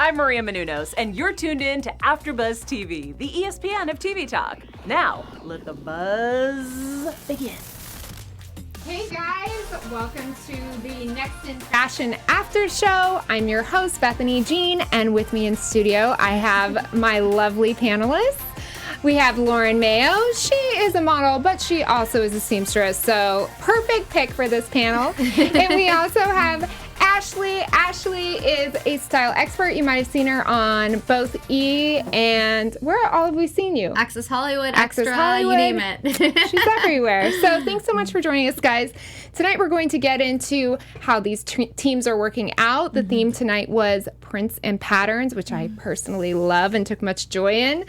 I'm Maria Menounos, and you're tuned in to AfterBuzz TV, the ESPN of TV talk. Now, let the buzz begin. Hey guys, welcome to the Next in Fashion After Show. I'm your host, Bethany Jean, and with me in studio, I have my lovely panelists. We have Lauren Mayo. She is a model, but she also is a seamstress, so perfect pick for this panel. And we also have Ashley. Ashley is a style expert. You might have seen her on both E! And where all have we seen you? Access Hollywood, Access Extra, Hollywood. you name it. She's everywhere. So thanks so much for joining us, guys. Tonight we're going to get into how these teams are working out. The theme tonight was prints and patterns, which I personally love and took much joy in.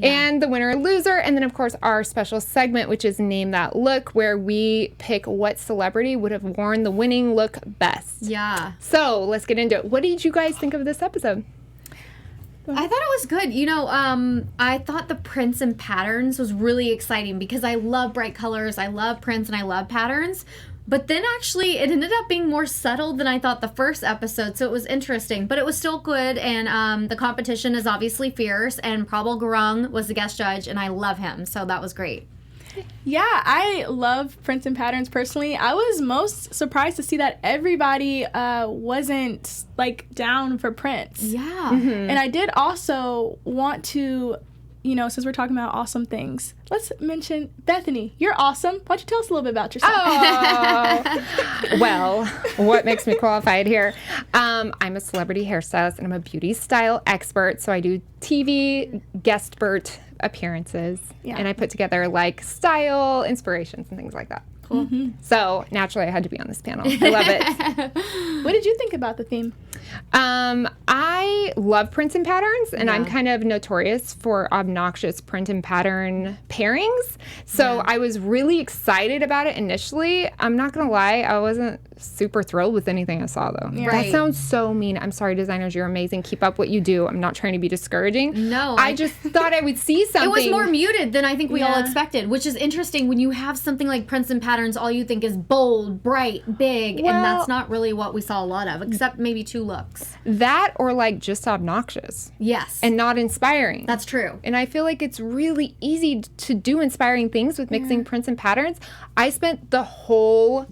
And the winner or loser, and then of course our special segment, which is Name That Look, where we pick what celebrity would have worn the winning look best. Yeah. So let's get into it. What did you guys think of this episode? I thought it was good. You know, I thought the prints and patterns was really exciting because I love bright colors, I love prints, and I love patterns. But then actually it ended up being more subtle than I thought the first episode, so it was interesting. But it was still good, and the competition is obviously fierce, and Prabal Gurung was the guest judge, and I love him, so that was great. Yeah, I love prints and patterns personally. I was most surprised to see that everybody wasn't like down for prints. Yeah. And I did also want to, you know, since we're talking about awesome things, let's mention Bethany. You're awesome. Why don't you tell us a little bit about yourself? Oh, well, what makes me qualified here? I'm a celebrity hairstylist and I'm a beauty style expert. So I do TV guest spurt appearances, and I put together like style inspirations and things like that. Cool. So naturally, I had to be on this panel. I love it. What did you think about the theme? I love prints and patterns, and I'm kind of notorious for obnoxious print and pattern pairings. So I was really excited about it initially. I'm not going to lie, I wasn't super thrilled with anything I saw, though. Yeah. That sounds so mean. I'm sorry, designers. You're amazing. Keep up what you do. I'm not trying to be discouraging. No. I just thought I would see something. It was more muted than I think we all expected, which is interesting. When you have something like prints and patterns, all you think is bold, bright, big, and that's not really what we saw a lot of, except maybe two looks. That or like just obnoxious. Yes. And not inspiring. That's true. And I feel like it's really easy to do inspiring things with mixing prints and patterns. I spent the whole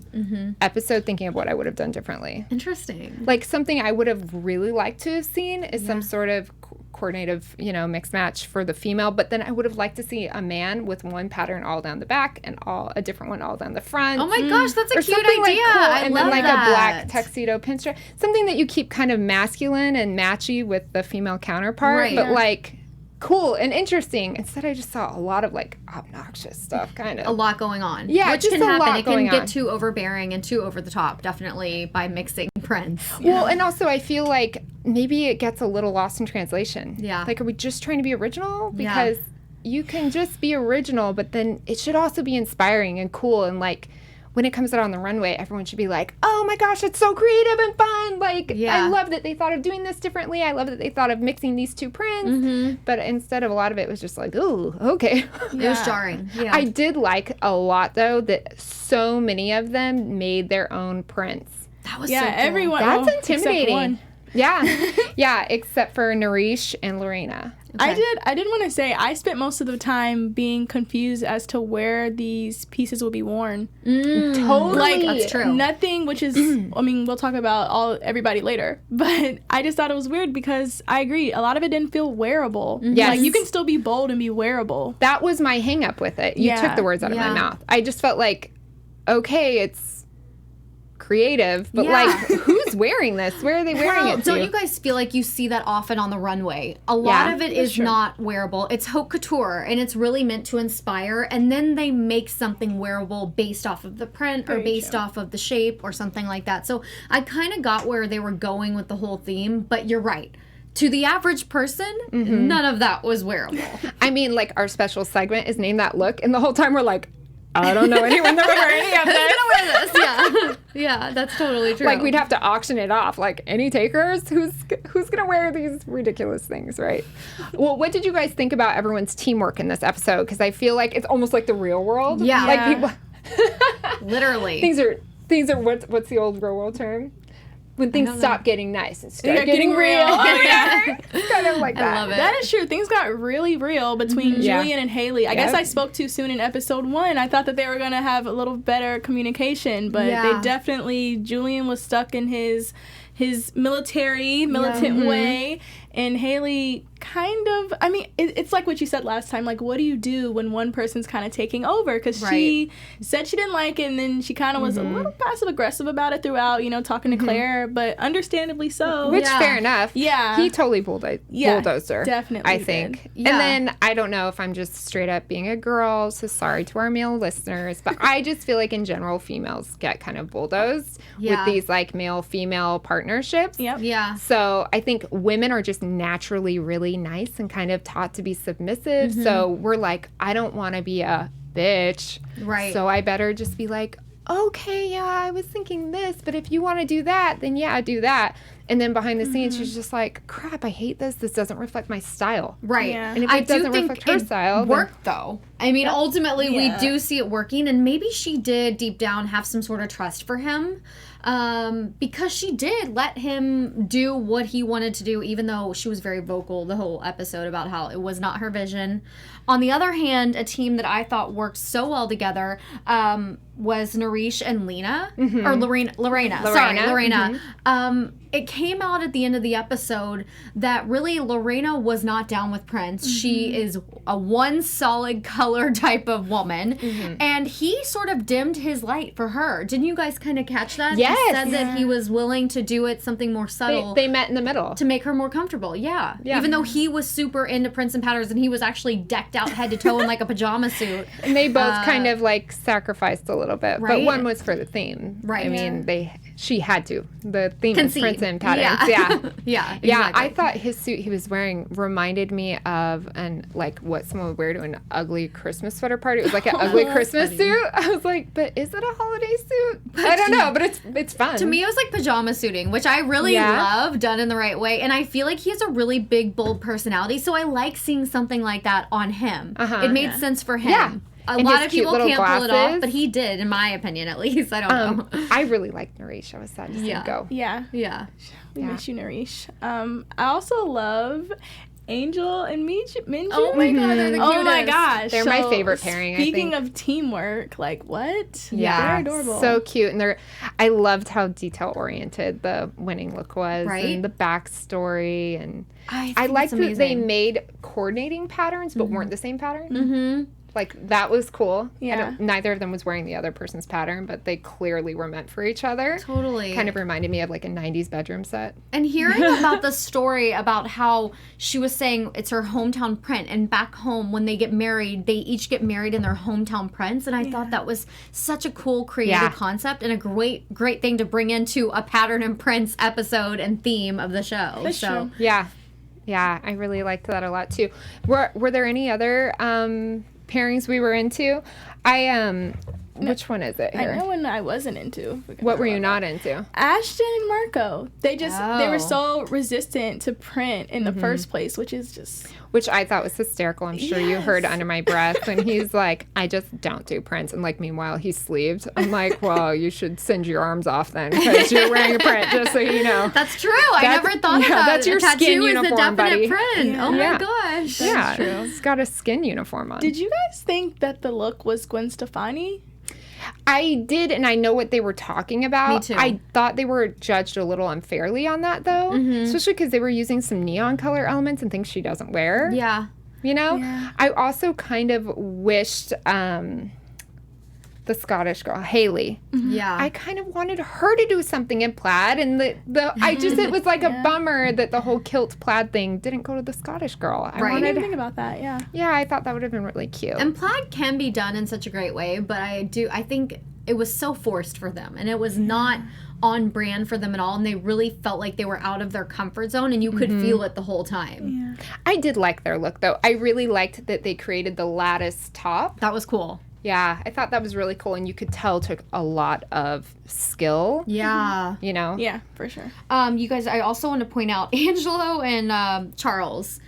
episode thinking of what I would have done differently. Interesting. Like something I would have really liked to have seen is some sort of coordinative, you know, mixed match for the female, but then I would have liked to see a man with one pattern all down the back and a different one all down the front. Oh my gosh, that's a or cute something idea. Like cool, I and love then like that. a black tuxedo pinstripe. Something that you keep kind of masculine and matchy with the female counterpart, but like cool and interesting. Instead, I just saw a lot of like obnoxious stuff, kind of. A lot going on. Yeah, which just can a happen. lot It can going get on. too overbearing and too over the top, definitely, by mixing prints. Well, and also I feel like maybe it gets a little lost in translation. Yeah. Like, are we just trying to be original? Because you can just be original, but then it should also be inspiring and cool. And like, when it comes out on the runway, everyone should be like, oh my gosh, it's so creative and fun. Like, I love that they thought of doing this differently. I love that they thought of mixing these two prints. But instead of a lot of it was just like, ooh, okay. It was jarring. Yeah. I did like a lot, though, that so many of them made their own prints. That was so cool. Everyone. That's except intimidating. one. Yeah, except for Nareesh and Lorena. Okay. I did want to say I spent most of the time being confused as to where these pieces will be worn. Totally. Like, That's true. Nothing, which is, I mean, we'll talk about everybody later, but I just thought it was weird because I agree, a lot of it didn't feel wearable. Yes. Like, you can still be bold and be wearable. That was my hang up with it. You took the words out of my mouth. I just felt like, okay, it's creative, but like, who's wearing this? Where are they wearing it to? Don't you guys feel like you see that often on the runway? A lot of it is not wearable. It's haute couture, and it's really meant to inspire, and then they make something wearable based off of the print or based off of the shape or something like that. So I kind of got where they were going with the whole theme, but you're right. To the average person, none of that was wearable. I mean, like, our special segment is Name That Look, and the whole time we're like, I don't know anyone that would wear any of this. Who's gonna wear this? Yeah, that's totally true. Like, we'd have to auction it off. Like, any takers? Who's gonna wear these ridiculous things, right? Well, what did you guys think about everyone's teamwork in this episode? Because I feel like it's almost like the real world. Yeah. Like, people... Literally. Things are what's the old real world term? when things stop getting nice and start getting real. Oh, yeah. It's kind of like that. I love it. That is true. Things got really real between Julian and Haley. I guess I spoke too soon in episode 1. I thought that they were going to have a little better communication, but they definitely, Julian was stuck in his militant way, and Haley kind of, I mean, it's like what you said last time, like, what do you do when one person's kind of taking over? Because she said she didn't like it, and then she kind of was a little passive-aggressive about it throughout, you know, talking to Claire, but understandably so. Which, fair enough. Yeah. He totally bulldozed her. Definitely I think. did. Yeah. And then, I don't know if I'm just straight up being a girl, so sorry to our male listeners, but I just feel like in general, females get kind of bulldozed with these, like, male-female partnerships. Yep. Yeah. So I think women are just naturally really nice and kind of taught to be submissive. So we're like, I don't want to be a bitch. Right. So I better just be like, okay, yeah, I was thinking this, but if you want to do that, then yeah, do that. And then behind the scenes, she's just like, crap, I hate this. This doesn't reflect my style. Right. Yeah. And if it doesn't reflect her style, then worked though. I mean, ultimately, we do see it working, and maybe she did deep down have some sort of trust for him, because she did let him do what he wanted to do, even though she was very vocal the whole episode about how it was not her vision. On the other hand, a team that I thought worked so well together was Nareesh and Lena, or Lorena. Sorry, Lorena. It came out at the end of the episode that really Lorena was not down with Prince. She is a one solid color type of woman, and he sort of dimmed his light for her. Didn't you guys kind of catch that? Yes. He said that he was willing to do it something more subtle. they met in the middle. To make her more comfortable, yeah. Even though he was super into Prince and Patterns, and he was actually decked out head to toe in like a pajama suit. And they both kind of like sacrificed a little bit, Right? but one was for the theme. Right. I mean, she had to. The theme Concede. is Prince and Patterns. Yeah. Yeah. Yeah, I exactly. thought his suit he was wearing reminded me of what someone would wear to an ugly Christmas sweater party. It was like an ugly Christmas suit. I was like, but is it a holiday suit? I don't know, but it's fun. To me, it was like pajama suiting, which I really love, done in the right way. And I feel like he has a really big, bold personality, so I like seeing something like that on him. It made sense for him. Yeah. A And lot his of cute people little can't pull it glasses. off, but he did, in my opinion, at least. I don't know. I really liked Nareesh. I was sad to see him go. Yeah. Yeah. We miss you, Nareesh. I also love Angel and Minju. Oh my God, they're the cutest. Oh my gosh. They're my favorite pairing, I Speaking think. of teamwork, like what? Yeah, They're adorable. so cute, and I loved how detail oriented the winning look was, Right? and the backstory, and I I think liked it's that they amazing. made coordinating patterns, but weren't the same pattern. Mm-hmm. Like that was cool. Yeah. Neither of them was wearing the other person's pattern, but they clearly were meant for each other. Totally. Kind of reminded me of like a '90s bedroom set. And hearing about the story about how she was saying it's her hometown print, and back home when they get married, they each get married in their hometown prints, and I thought that was such a cool creative concept and a great thing to bring into a pattern and prints episode and theme of the show. That's true. Yeah, I really liked that a lot too. Were there any other pairings we were into? Which one is it here? I know one I wasn't into. What were you not into? Ashton and Marco. They Oh. were so resistant to print in the first place, which is just Which I thought was hysterical. I'm sure you heard under my breath when he's like, I just don't do prints. And like, meanwhile, he's sleeved. I'm like, well, you should send your arms off then because you're wearing a print, just so you know. That's true. I never thought of that. That's your a tattoo skin is uniform, a definite buddy. print. Yeah. Oh my Yeah. gosh. Yeah, true. he's got a skin uniform on. Did you guys think that the look was Gwen Stefani? I did, and I know what they were talking about. Me too. I thought they were judged a little unfairly on that, though, especially because they were using some neon color elements and things she doesn't wear. Yeah. You know? Yeah. I also kind of wished the Scottish girl, Haley, Yeah. I kind of wanted her to do something in plaid, and it was like a bummer that the whole kilt plaid thing didn't go to the Scottish girl. Right. I wanted didn't think about that. Yeah. Yeah, I thought that would have been really cute. And plaid can be done in such a great way, but I think it was so forced for them, and it was not on brand for them at all, and they really felt like they were out of their comfort zone, and you could feel it the whole time. Yeah. I did like their look, though. I really liked that they created the lattice top. That was cool. Yeah, I thought that was really cool, and you could tell it took a lot of skill, Yeah. you know? Yeah, for sure. You guys, I also want to point out Angelo and Charles.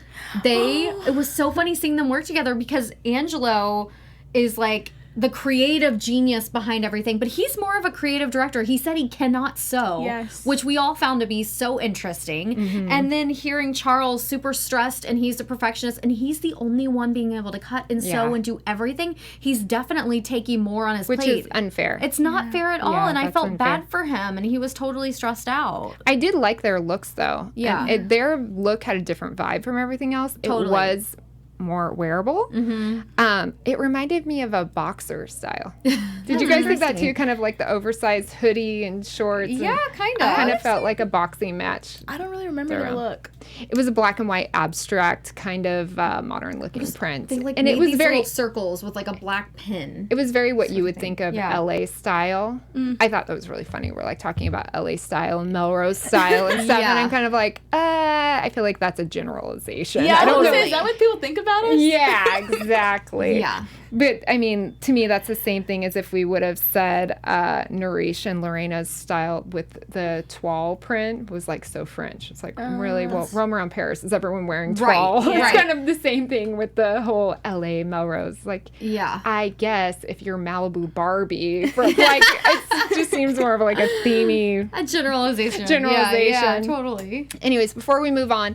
It was so funny seeing them work together because Angelo is like the creative genius behind everything, but he's more of a creative director. He said he cannot sew, which we all found to be so interesting. And then hearing Charles super stressed, and he's a perfectionist, and he's the only one being able to cut and sew and do everything. He's definitely taking more on his plate. Which is unfair. It's not fair at all, and I felt bad for him, and he was totally stressed out. I did like their looks, though. Yeah. And their look had a different vibe from everything else. Totally. It was more wearable. It reminded me of a boxer style. Did you guys think that too? Kind of like the oversized hoodie and shorts. Yeah, kind of. It kind of felt like a boxing match. I don't really remember the look. It was a black and white abstract kind of modern looking print. They like and made it was these very little circles with like a black pin. It was very what you would think of Yeah. LA style. I thought that was really funny. We're like talking about LA style and Melrose style and stuff. And I'm kind of like, I feel like that's a generalization. Yeah, I don't know. Is that what people think about us? Yeah, exactly. Yeah. But I mean, to me, that's the same thing as if we would have said Nareesh and Lorena's style with the toile print was like so French. It's like, really? Well, Rome around Paris, is everyone wearing toile? Right, It's kind of the same thing with the whole LA Melrose. Like, Yeah. I guess if you're Malibu Barbie, for, like, it just seems more of like a themey A generalization. generalization. Yeah, totally. Anyways, before we move on,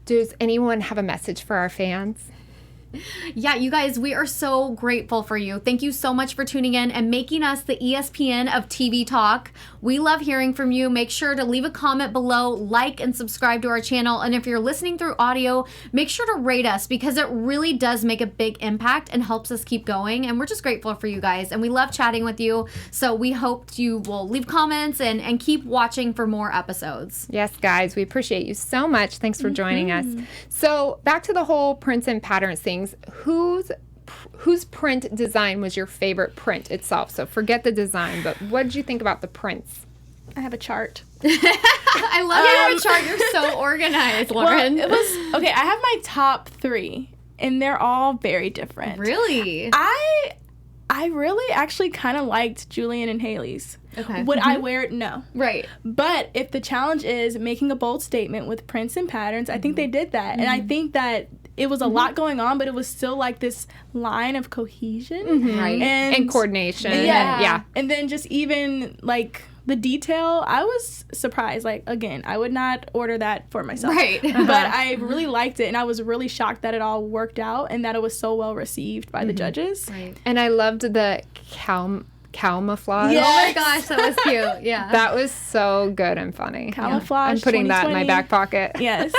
does anyone have a message for our fans? Yeah, you guys, we are so grateful for you. Thank you so much for tuning in and making us the ESPN of TV Talk. We love hearing from you. Make sure to leave a comment below, like and subscribe to our channel. And if you're listening through audio, make sure to rate us because it really does make a big impact and helps us keep going. And we're just grateful for you guys. And we love chatting with you. So we hope you will leave comments and keep watching for more episodes. Yes, guys, we appreciate you so much. Thanks for joining us. So back to the whole prints and patterns things. Whose print design was your favorite print itself? So forget the design, but what did you think about the prints? I have a chart. I love your chart. You're so organized, Lauren. Well, it was okay. I have my top 3, and they're all very different. Really? I really actually kind of liked Julian and Haley's. Okay. Would I wear it? No. Right. But if the challenge is making a bold statement with prints and patterns, I think they did that. And I think that it was a lot going on, but it was still like this line of cohesion. Right. And coordination. Yeah. And then just even like the detail, I was surprised. Like, again, I would not order that for myself. Right. But I really liked it, and I was really shocked that it all worked out and that it was so well received by the judges. Right. And I loved the camouflage. Oh my gosh, that was cute. Yeah. That was so good and funny. Camouflage. I'm putting that in my 2020. back pocket. Yes.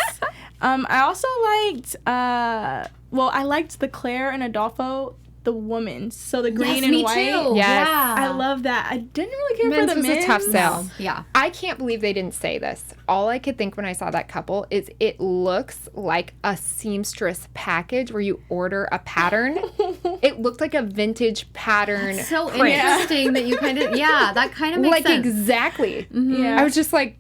I also liked, I liked the Claire and Adolfo, the woman. So the green and me white. too. Yes. Yeah. I love that. I didn't really care Men's for the was men's. a tough sell. Yeah. I can't believe they didn't say this. All I could think when I saw that couple is it looks like a seamstress package where you order a pattern. It looked like a vintage pattern. So print. interesting that you kind of, that kind of makes Like sense. exactly. Yeah. I was just like,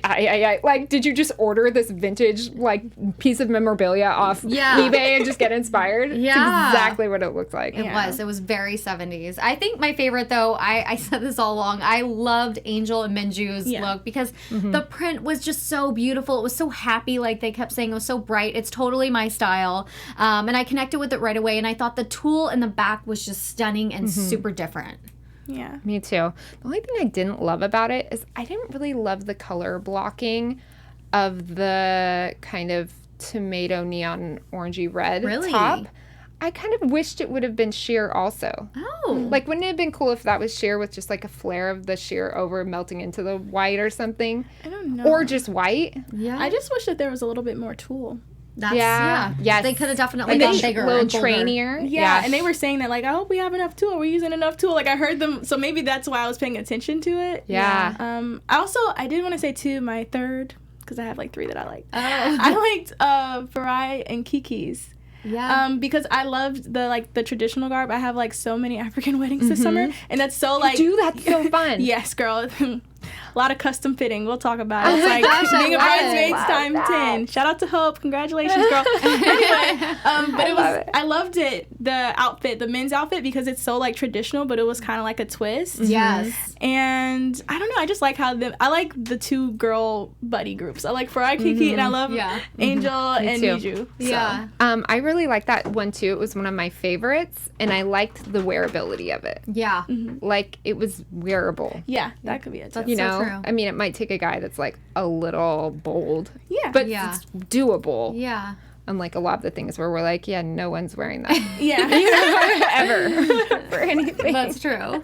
I like, did you just order this vintage like piece of memorabilia off eBay and just get inspired? Yeah. It's exactly what it looked like. It was very 70s. I think my favorite though, I said this all along, I loved Angel and Minju's look because the print was just so beautiful. It was so happy, like they kept saying, it was so bright. It's totally my style. And I connected with it right away, and I thought the tulle in the back was just stunning and super different. Yeah. Me too. The only thing I didn't love about it is I didn't really love the color blocking of the kind of tomato neon orangey red top. I kind of wished it would have been sheer also. Oh. Like, wouldn't it have been cool if that was sheer with just like a flare of the sheer over melting into the white or something? I don't know. Or just white? Yeah. I just wish that there was a little bit more tulle. That's, Yes. They could have definitely And gone then bigger. a little and bolder. trainier. Yeah, and they were saying that, like, I hope we have enough tulle. We're using enough tulle. Like, I heard them, so maybe that's why I was paying attention to it. Yeah. I did want to say, too, my third, because I have, like, 3 that I like. Oh. I liked Farai and Kiki's. Yeah. Because I loved the traditional garb. I have, like, so many African weddings this summer, and that's so, like... Dude, that's so fun. Yes, girl. A lot of custom fitting. We'll talk about it. It's like being a bridesmaid's time 10. Shout out to Hope. Congratulations, girl. Anyway, but I loved it. The outfit, the men's outfit, because it's so like traditional, but it was kind of like a twist. Yes. And I don't know. I just like how I like the two girl buddy groups. I like Farai Kiki, and I love Angel and Minju. Yeah. I really like that one too. It was one of my favorites, and I liked the wearability of it. Yeah. Like, it was wearable. Yeah, that could be it too. You know, true. I mean, it might take a guy that's like a little bold. Yeah. But Yeah. it's doable. Yeah. Unlike a lot of the things where we're like, yeah, no one's wearing that. Yeah. Ever. For anything. That's true.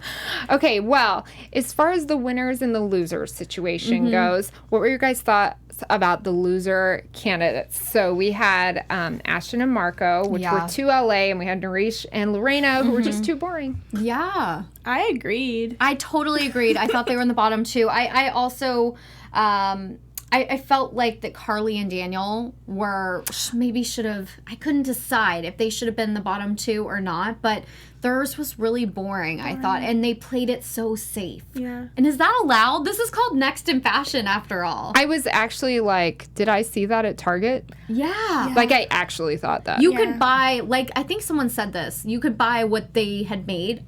Okay, well, as far as the winners and the losers situation goes, what were your guys' thoughts about the loser candidates? So we had Ashton and Marco, which were too LA, and we had Nareesh and Lorena, who were just too boring. Yeah. I agreed. I totally agreed. I thought they were in the bottom too. I also, I felt like that Carly and Daniel should have, I couldn't decide if they should have been the bottom two or not, but theirs was really boring, I thought, and they played it so safe. Yeah. And is that allowed? This is called Next in Fashion, after all. I was actually like, did I see that at Target? Yeah. Like, I actually thought that. You could buy, like, I think someone said this, you could buy what they had made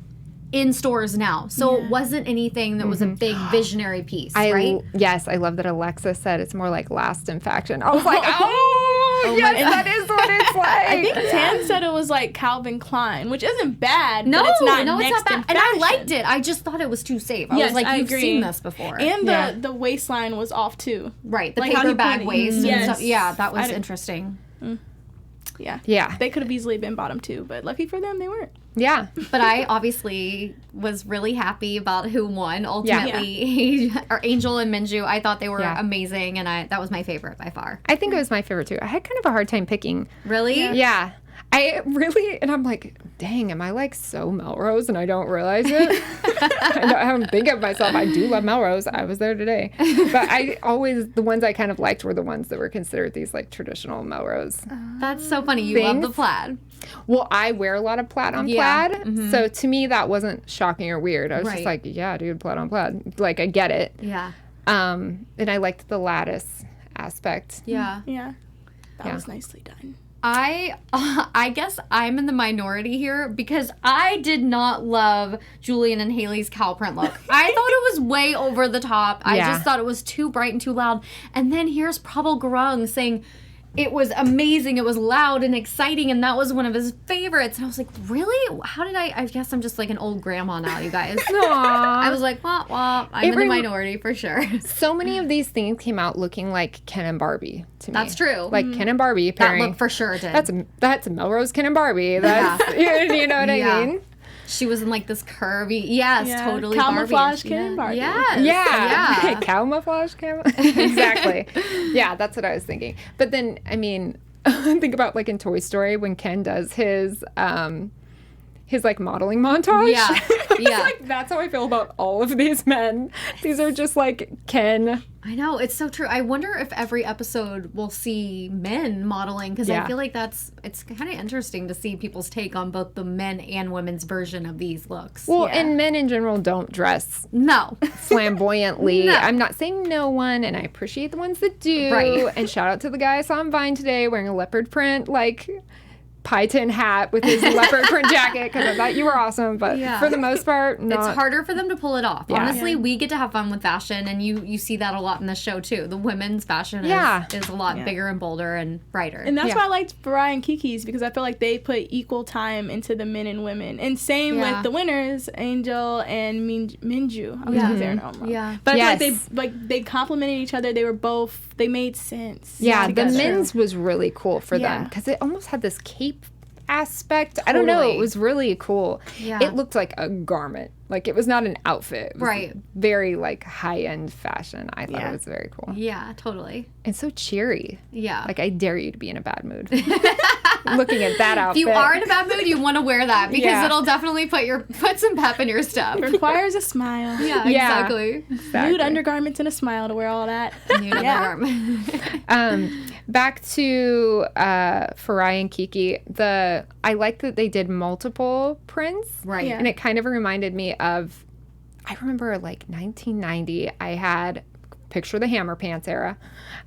in stores now. So it wasn't anything that was a big visionary piece, right? Yes, I love that Alexa said it's more like Last in Faction. I was like, oh yes, that is what it's like. I think Tan said it was like Calvin Klein, which isn't bad, No, but it's not no, it's next not in bad. And I fashion. liked it. I just thought it was too safe. I Yes, was like, I you've agree. seen this before. And the waistline was off too. Right, the like how paper he bag pointed. waist and Yes. stuff. Yeah, that was I didn't- interesting. Yeah. Yeah. They could have easily been bottom two, but lucky for them, they weren't. Yeah. But I obviously was really happy about who won. Ultimately, or Angel and Minju. I thought they were amazing, and that was my favorite by far. I think it was my favorite too. I had kind of a hard time picking. Really? Yeah. I really, and I'm like, dang, am I like so Melrose and I don't realize it? I don't think of myself. I do love Melrose. I was there today. But the ones I kind of liked were the ones that were considered these like traditional Melrose. That's so funny. You love the Things. plaid. Well, I wear a lot of plaid on Yeah. plaid. So to me, that wasn't shocking or weird. I was just Right. like, yeah, dude, plaid on plaid. Like, I get it. Yeah. And I liked the lattice aspect. Yeah. Yeah. That Yeah. was nicely done. I guess I'm in the minority here because I did not love Julian and Haley's cow print look. I thought it was way over the top. I Yeah. just thought it was too bright and too loud. And then here's Prabal Gurung saying it was amazing, it was loud and exciting, and that was one of his favorites. And I was like, really? How did I guess I'm just like an old grandma now, you guys. I was like, wah, wah. I'm in the minority for sure. So many of these things came out looking like Ken and Barbie to me. That's true. Like Ken and Barbie That pairing. look for sure did. That's Melrose, Ken and Barbie. That's you know what Yeah. I mean? She was in like this curvy, yes, Yeah. totally Camouflage Barbie. Ken and Barbie. Yes. Yeah. Camouflage exactly. Yeah, that's what I was thinking. But then, I mean, think about like in Toy Story when Ken does his like modeling montage. Yeah. Yeah. Like, that's how I feel about all of these men. These are just like Ken. I know, it's so true. I wonder if every episode we'll see men modeling because I feel like it's kind of interesting to see people's take on both the men and women's version of these looks. Well, and men in general don't dress No. flamboyantly. No. I'm not saying no one, and I appreciate the ones that do. Right. And shout out to the guy I saw on Vine today wearing a leopard print, like, pie tin hat with his leopard print jacket because I thought you were awesome. But Yeah. for the most part, not. It's harder for them to pull it off. Yeah. Honestly, we get to have fun with fashion, and you see that a lot in the show, too. The women's fashion is a lot bigger and bolder and brighter. And that's why I liked Farai and Kiki's, because I feel like they put equal time into the men and women. And same with the winners, Angel and Minju. I was going to say her name. Yeah. But I feel like they complemented each other. They made sense. Yeah, the together. men's was really cool for them because it almost had this cape aspect. I don't know. It was really cool. Yeah. It looked like a garment. Like, it was not an outfit. It was Right. very, like, high-end fashion. I thought it was very cool. Yeah, totally. And so cheery. Yeah. Like, I dare you to be in a bad mood. Looking at that If outfit. you are in a bad mood, you want to wear that because Yeah. it'll definitely put some pep in your step. Requires a smile. Yeah, Yeah. exactly. Nude undergarments and a smile to wear all that. Nude undergarment. Back to Farai and Kiki. I like that they did multiple prints. Right. Yeah. And it kind of reminded me of I remember like 1990, I had, picture the hammer pants era.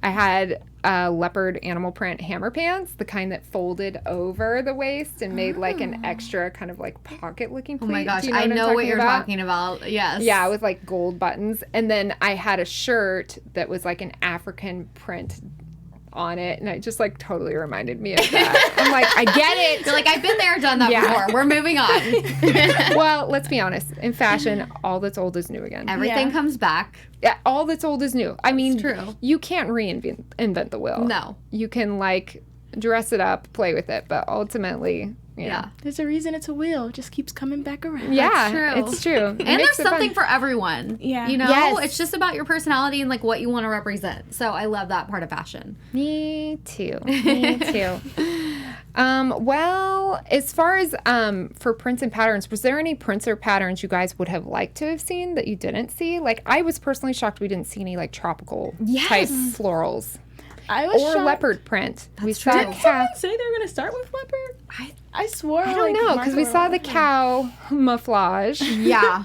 I had leopard animal print hammer pants, the kind that folded over the waist and made like an extra kind of like pocket looking pleat. Oh my gosh, Do you know I what I'm know what you're about? talking about. Yes. Yeah, with like gold buttons. And then I had a shirt that was like an African print on it, and it just like totally reminded me of that. I'm like, I get it. You're like, I've been there, done that before. We're moving on. Well, let's be honest. In fashion, all that's old is new again. Everything comes back. Yeah, all that's old is new. I mean, true. You can't invent the wheel. No. You can like dress it up, play with it, but ultimately, Yeah. There's a reason it's a wheel. It just keeps coming back around. Yeah, true. it's true. It And makes there's it something fun. for everyone. Yeah. You know, Yes. it's just about your personality and like what you want to represent. So I love that part of fashion. Me too. Me too. Well, as far as for prints and patterns, was there any prints or patterns you guys would have liked to have seen that you didn't see? Like, I was personally shocked we didn't see any like tropical type florals I was or shocked. leopard print. We That's saw true. the Did cow. someone say they were going to start with leopard? I swore. I don't know, because we saw the cow mouflage. Yeah.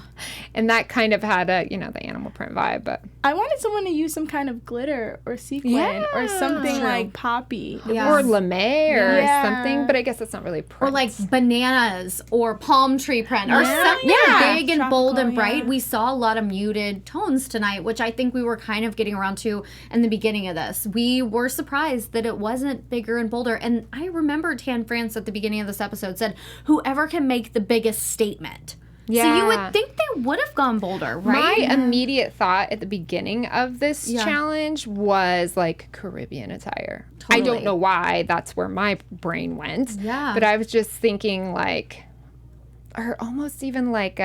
And that kind of had a, the animal print vibe, but I wanted someone to use some kind of glitter or sequin or something True. like poppy. Yeah. or lame or Yeah. something, but I guess that's not really print. Or like bananas or palm tree print or Yeah. something Yeah. big and bold and Tropical, bright. yeah. We saw a lot of muted tones tonight, which I think we were kind of getting around to in the beginning of this. We were surprised that it wasn't bigger and bolder. And I remember Tan France at the beginning of this episode said, whoever can make the biggest statement. So you Yeah. would think they would have gone bolder, right? My immediate thought at the beginning of this Yeah. challenge was like Caribbean attire. I Totally. don't know why that's where my brain went. Yeah. But I was just thinking like, or almost even like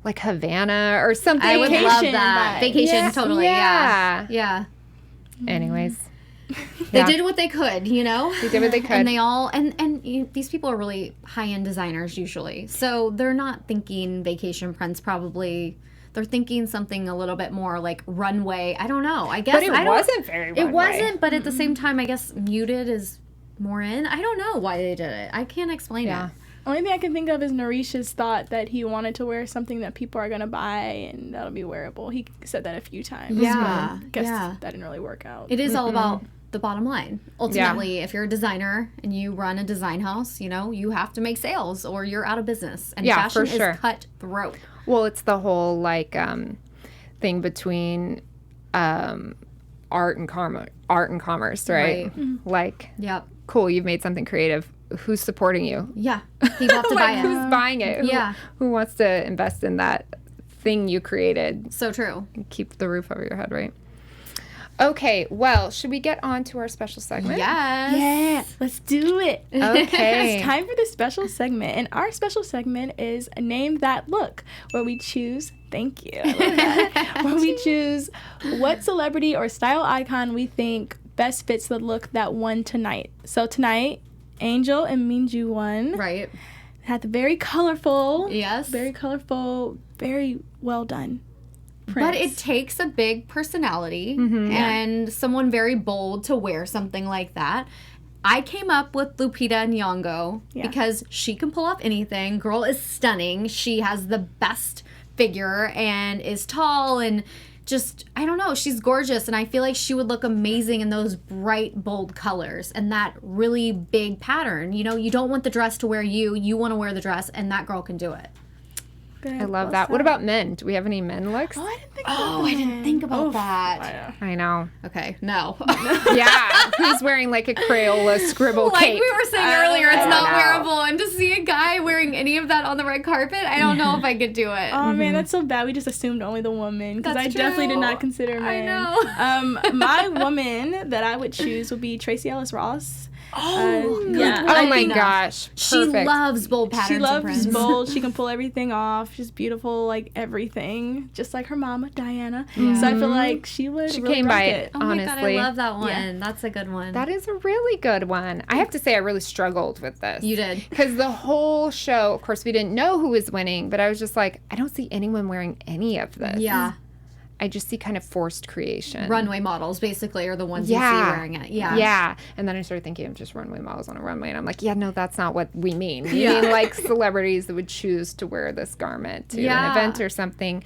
Havana or something. I would love Vacation that. vibe. Vacation, Yeah. totally. Yeah. Yeah. Anyways. They Yeah. did what they could, you know? They did what they could. And they all these people are really high-end designers usually. So they're not thinking vacation prints probably. They're thinking something a little bit more like runway. I don't know. I guess But it I don't- wasn't very It runway. wasn't, but at the same time I guess muted is more in. I don't know why they did it. I can't explain Yeah. it. Only thing I can think of is Nareesh's thought that he wanted to wear something that people are going to buy and that'll be wearable. He said that a few times. Yeah, but I guess yeah. that didn't really work out. It is all about the bottom line. Ultimately, if you're a designer and you run a design house, you have to make sales or you're out of business. And Yeah, fashion for sure. is cutthroat. Well, it's the whole like thing between art and commerce, right? Like, Yep. cool, you've made something creative. Who's supporting you? Yeah. People have to buy Like, it. who's buying it? Who- Yeah. Who wants to invest in that thing you created? So true. Keep the roof over your head, right? Okay, well, should we get on to our special segment? Yes. Yeah, let's do it. Okay. It's time for the special segment. And our special segment is Name That Look, where we choose, thank you, I love that, where we choose what celebrity or style icon we think best fits the look that won tonight. So tonight, Angel and Minju won. Right. Had the very colorful, Yes. very colorful, very well done But prints. it takes a big personality and someone very bold to wear something like that. I came up with Lupita Nyong'o because she can pull off anything. Girl is stunning. She has the best figure and is tall and just, I don't know, she's gorgeous. And I feel like she would look amazing in those bright, bold colors and that really big pattern. You don't want the dress to wear you. You want to wear the dress, and that girl can do it. I love that. What about men? Do we have any men looks? Oh, I didn't think Oh, I didn't think about that. I know. Okay, no. Yeah. Who's wearing like a Crayola scribble Like cape? we were saying earlier, it's not know. wearable. And to see a guy wearing any of that on the red carpet, I don't know if I could do it. Oh man, that's so bad. We just assumed only the woman because I That's definitely did true. not consider men. I know. My woman that I would choose would be Tracee Ellis Ross. good yeah. Oh my enough. gosh. She Perfect. loves bold patterns. She and loves prints. bold. She can pull everything off. She's beautiful, like everything, just like her mama Diana. So I feel like she would. She really came rock by it. it. Oh my god, I Honestly. love that one. Yeah. That's a good one. That is a really good one. I have to say, I really struggled with this. You did. Because the whole show, of course, we didn't know who was winning, but I was just like, I don't see anyone wearing any of this. Yeah. I just see kind of forced creation. Runway models, basically, are the ones you see wearing it. Yeah. Yeah. And then I started thinking of just runway models on a runway. And I'm like, yeah, no, that's not what we mean. We mean like celebrities that would choose to wear this garment to an event or something.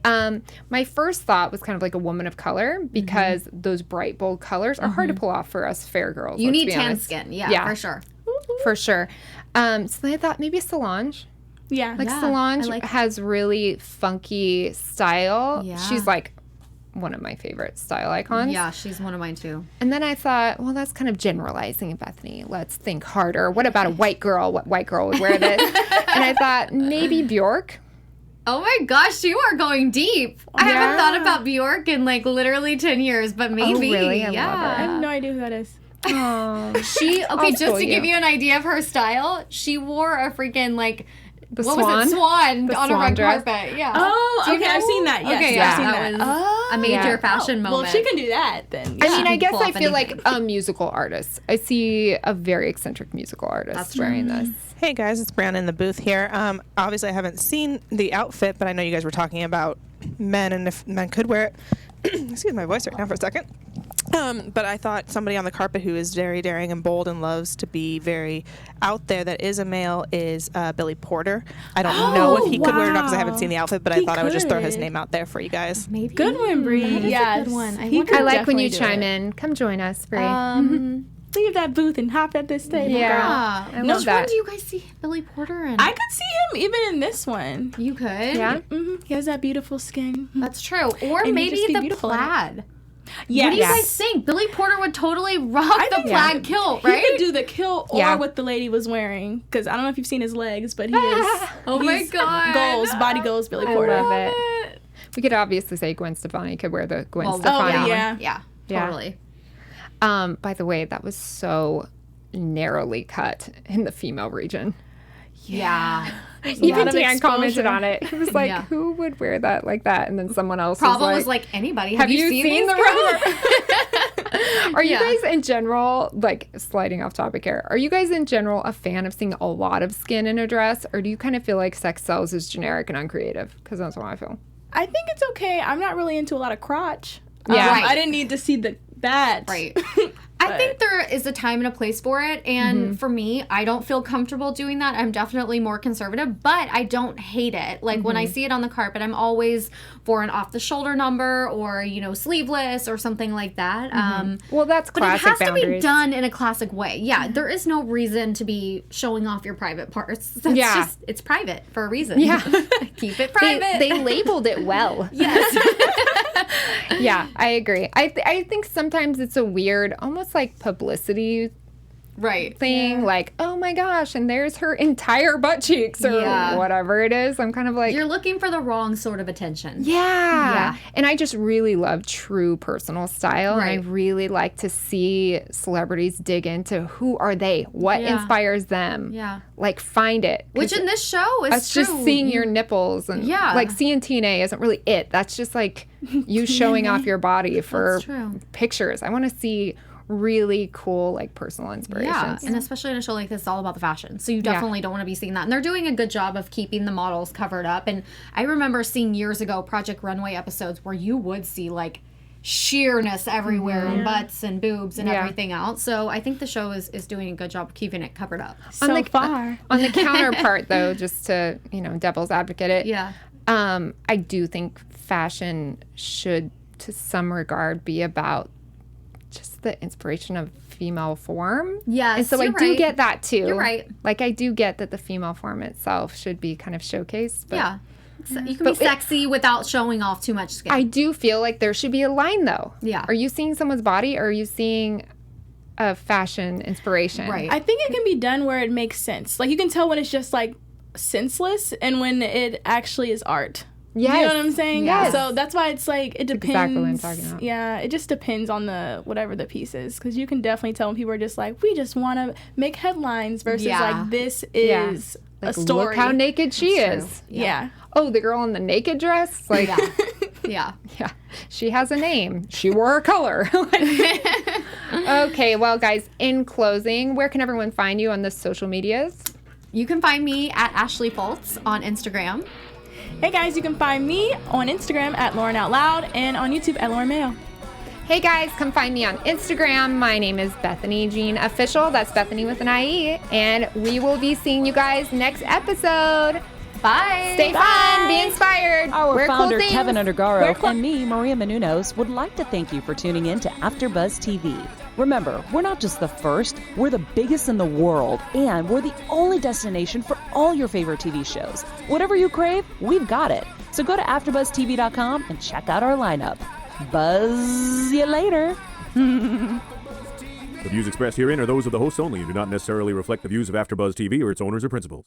My first thought was kind of like a woman of color because those bright, bold colors are hard to pull off for us fair girls. You need tan skin. Yeah, for sure. For sure. So then I thought maybe Solange. Yeah. Solange has really funky style. Yeah. She's like one of my favorite style icons. Yeah, she's one of mine too. And then I thought, well, that's kind of generalizing, Bethany. Let's think harder. What about a white girl? What white girl would wear this? And I thought maybe Bjork. Oh my gosh, you are going deep. I haven't thought about Bjork in like literally 10 years, but maybe. Oh, really? I love her. I have no idea who that is. Oh. Just to give you an idea of her style, she wore a freaking like swan on a red dress. carpet. Yeah. Oh, okay, I've seen that. Yes, okay, I've seen that that. was a major fashion moment. Well, if she can do that, then I mean, I guess I feel like a musical artist. I see a very eccentric musical artist wearing this. Hey guys, it's Brianna in the booth here. Obviously, I haven't seen the outfit, but I know you guys were talking about men and if men could wear it. Excuse my voice right now for a second. But I thought somebody on the carpet who is very daring and bold and loves to be very out there that is a male is Billy Porter. I don't know if he could wear it or not because I haven't seen the outfit, but I thought I would just throw his name out there for you guys. Maybe. Good one, Bree. Yeah, good one. I like when you chime in. Come join us, Bree. Leave that booth and hop at this table, Yeah. I love Which that. one do you guys see Billy Porter in? I could see him even in this one. You could? Yeah. He has that beautiful skin. That's true. Or And he'd maybe just be the beautiful in it. plaid. Yes. What do you guys think? Billy Porter would totally rock the plaid kilt, right? He could do the kilt or what the lady was wearing. Because I don't know if you've seen his legs, but he is. Oh my God. Goals, body goals, Billy Porter. I love it. We could obviously say Gwen Stefani could wear the Gwen Well, Stefani. oh, yeah. Yeah, Yeah. totally. By the way, that was so narrowly cut in the female region. Yeah. Even of Dan commented exposure. on it. He was like, who would wear that like that? And then someone else Problem was was like, anybody. have you seen these the girls? Are you guys in general, like sliding off topic here, are you guys in general a fan of seeing a lot of skin in a dress? Or do you kind of feel like sex sells is generic and uncreative? Because that's how I feel. I think it's okay. I'm not really into a lot of crotch. Yeah. Right. I didn't need to see that. Right. I think there is a time and a place for it. And for me, I don't feel comfortable doing that. I'm definitely more conservative, but I don't hate it. Like when I see it on the carpet, I'm always for an off the shoulder number or, you know, sleeveless or something like that. Well, that's But it classic has to be boundaries. done in a classic way. Yeah, there is no reason to be showing off your private parts. That's just, it's private for a reason. Yeah. Keep it private. They labeled it well. Yes. Yeah, I agree. I think sometimes it's a weird, almost like publicity Right. thing. Like, oh my gosh, and there's her entire butt cheeks or whatever it is. I'm kind of like, You're looking for the wrong sort of attention. yeah. And I just really love true personal style. Right. And I really like to see celebrities dig into who are they? What inspires them? Yeah. Like, find it. Which in this show is That's true. just seeing your nipples and like seeing TNA isn't really it. That's just like you showing off your body for true. pictures. I want to see really cool like personal inspirations. Yeah, and especially in a show like this, it's all about the fashion. So you definitely don't want to be seeing that. And they're doing a good job of keeping the models covered up. And I remember seeing years ago Project Runway episodes where you would see like sheerness everywhere and butts and boobs and everything else. So I think the show is doing a good job of keeping it covered up. So far. On the counterpart though, just to, devil's advocate it. Yeah. I do think fashion should to some regard be about just the inspiration of female form. Yes, and so I you're do right. get that too. You're right. Like I do get that the female form itself should be kind of showcased. But Yeah. So you can be sexy without showing off too much skin. I do feel like there should be a line though. Yeah. Are you seeing someone's body or are you seeing a fashion inspiration? Right. I think it can be done where it makes sense. Like you can tell when it's just like senseless and when it actually is art. Yes. You know what I'm saying? Yes. So that's why it's like, it depends. exactly what I'm talking about. Yeah, it just depends on the whatever the piece is. Because you can definitely tell when people are just like, we just want to make headlines versus like, this is Like, a story. look how naked she is. Yeah. Oh, the girl in the naked dress? Like, Yeah. yeah, she has a name. She wore her color. Okay, well, guys, in closing, where can everyone find you on the social medias? You can find me at Ashley Foltz on Instagram. Hey guys, you can find me on Instagram at Lauren Out Loud and on YouTube at Lauren Mayo. Hey guys, come find me on Instagram. My name is Bethany Jean Official. That's Bethany with an IE. And we will be seeing you guys next episode. Bye. Stay fun, be inspired. Our Wear founder, cool things. Keven Undergaro, and me, Maria Menounos, would like to thank you for tuning in to AfterBuzz TV. Remember, we're not just the first, we're the biggest in the world, and we're the only destination for all your favorite TV shows. Whatever you crave, we've got it. So go to AfterBuzzTV.com and check out our lineup. Buzz you later. The views expressed herein are those of the hosts only and do not necessarily reflect the views of AfterBuzz TV or its owners or principals.